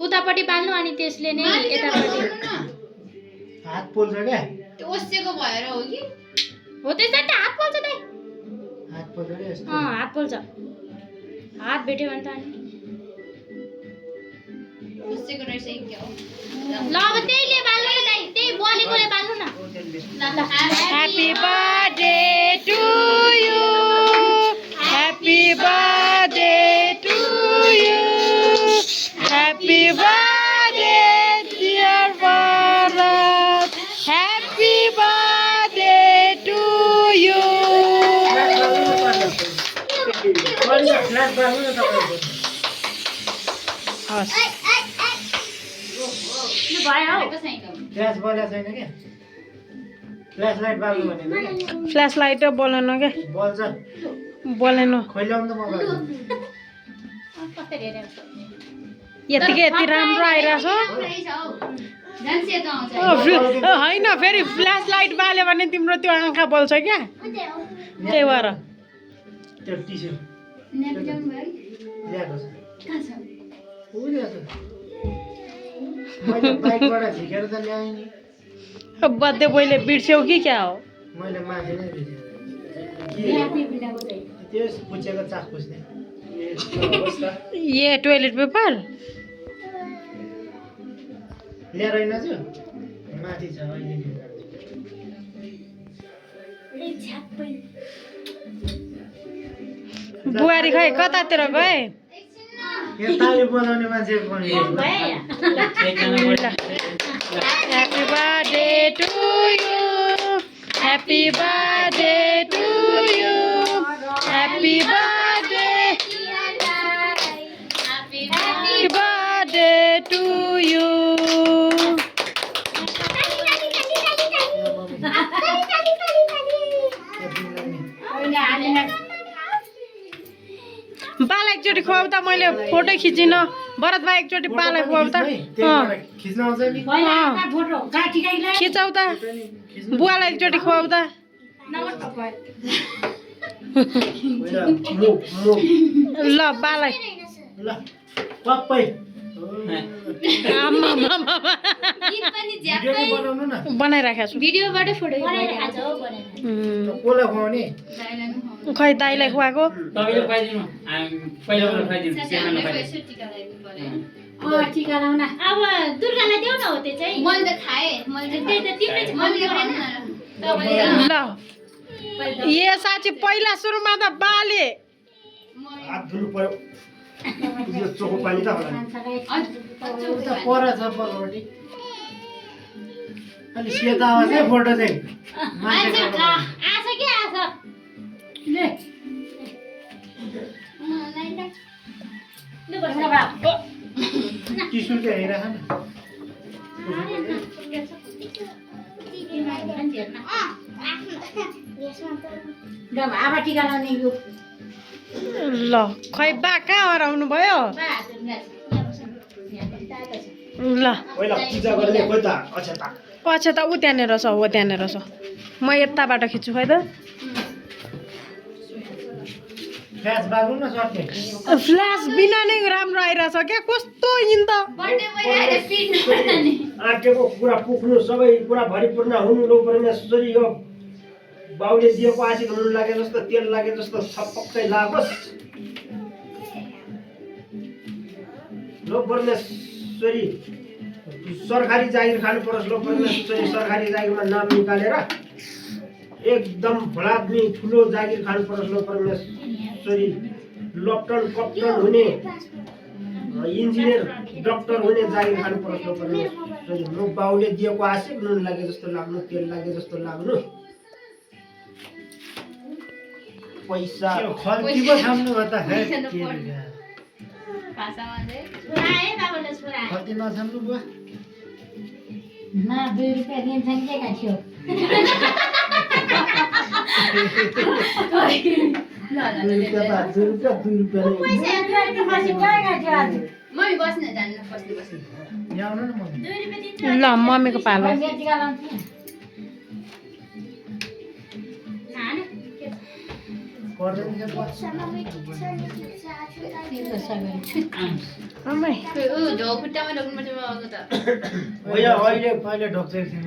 उतापट्टि बाल्नु अनि त्यसले नै यतापट्टि हात पोल्छ क्या त्यो ओसेको भएर हो कि हो त्यसै त हात पोल्छ दाइ हात पोल्छ क्या यस्तो हात पोल्छ हात भेट्यो भने त अनि ओसेको रहेछ क्या हो ल अब त्यहीले बाल्नु न दाइ त्यही बलेकोले बाल्नु न Happy birthday to you. Happy birthday to you. Happy birthday, dear Bharat. Happy birthday to you. Flash बलेको छैन क्या फ्ल्यास लाइट बाल्नु भनेको क्या फ्ल्यास लाइट बोलेन क्या बल्छ बोलेन खोइल्याउनु त म बाल्छु यतिकै यति राम्रो आइरहेछ होइन फेरि फ्ल्यास लाइट बाल्यो भने तिम्रो त्यो आँखा बल्छ क्या त्यही भएर त्यो टिस्यु ल्याएको छ ऊ ल्याएको छ मैले बाइकबाट झिकेर त ल्याएँ नि बर्थडे बोयले बिर्स्यौ कि क्या हो मैले माथि नै बिर्सेँ त्यो पुछेको चाख पुछ्ने ये टोइलेट पेपर ल्याएर होइन त्यो माथि छ अहिले बुहारी खै कतातिर गए यो ताली बजाउने मान्छे पनि Happy birthday to you. Happy birthday to you. Happy birthday. Happy birthday to you. बाल एकचोटि खुवाउ त मैले फोटो खिचिन भरत भाइ एकचोटि बाल खुवाउ त खिच्न आउँछ नि खिचाउ त बुवालाई एकचोटि खुवाउ त ल बालाई ल पप्पै बनाउनु न बनाइराखेको छु भिडियोबाटै फोटो कोला खुवाउने खै दाइलाई खुवाएको टिका लाउन अब दुर्गालाई देऊ न हो त्यो चाहिँ मैले त खाएँ मैले त्यही त तिमीले मैले गरेन ल ये साँच्ची पहिला सुरुमा त बाले हात धुनु पर्यो यो चोखो पानी त होला त पर छ परपट्टि अनि सेता आवाज है फोटो चाहिँ मान्छेको आछ के आछ ले टिस्यु चाहिँ हेरिराख ल खै बा कहाँ हराउनु भयो ल पहिला पूजा गर्ने खोइ त अक्षता अच्छा त ऊ त्यहाँनिर छ हो त्यहाँनिर छ म यताबाट खिच्छु खै त फ्ल्यास बाल्नु न सक्ने फ्ल्यास बिना नै राम्रो आइरहेछ क्या कस्तो इन त बर्थडे मैले पिट्नु पर्छ नि आँटेको कुरा पुग्नु सबै कुरा भरिपूर्ण हुनु लो परमेश्वरी यो बाउले दिएको आशिष हुनु लागे जस्तो तेल लागे जस्तो छपक्कै लागोस् लो परमेश्वरी सरकारी जागिर खानु परोस् लो परमेश्वरी सरकारी जागिरमा नाम निकालेर एकदम भलादमी ठुलो जागिर खानु परोस् लो परमेश्वरी लप्टन कप्टन हुने इन्जिनियर डक्टर हुने जागिर खानु परोस् लो परमेश्वरी लो बाउले दिएको आशिष नुन लागे जस्तो लाग्नु तेल लागे जस्तो लाग्नु पैसा खल्ती पो थाम्नु भयो त भाषामा चाहिँ छोराए बाबुले छोरा खल्ती नथाम्नु बुवा न 2 रुपैयाँ दिन्छ नि के काट्यो दुई रुपियाँ पैसा दुई बसी गयो काट्यो आज मम्मी बस्न जान्न बस्नु यहाँ आउनु न मम्मी 2 रुपैयाँ दिन्छ ल मम्मीको पालो टिका लाउँछ आमै झो खुट्टामा ढोक्नुपर्छ बाबाको त होइन अहिले पहिले ढोक्दै थिएन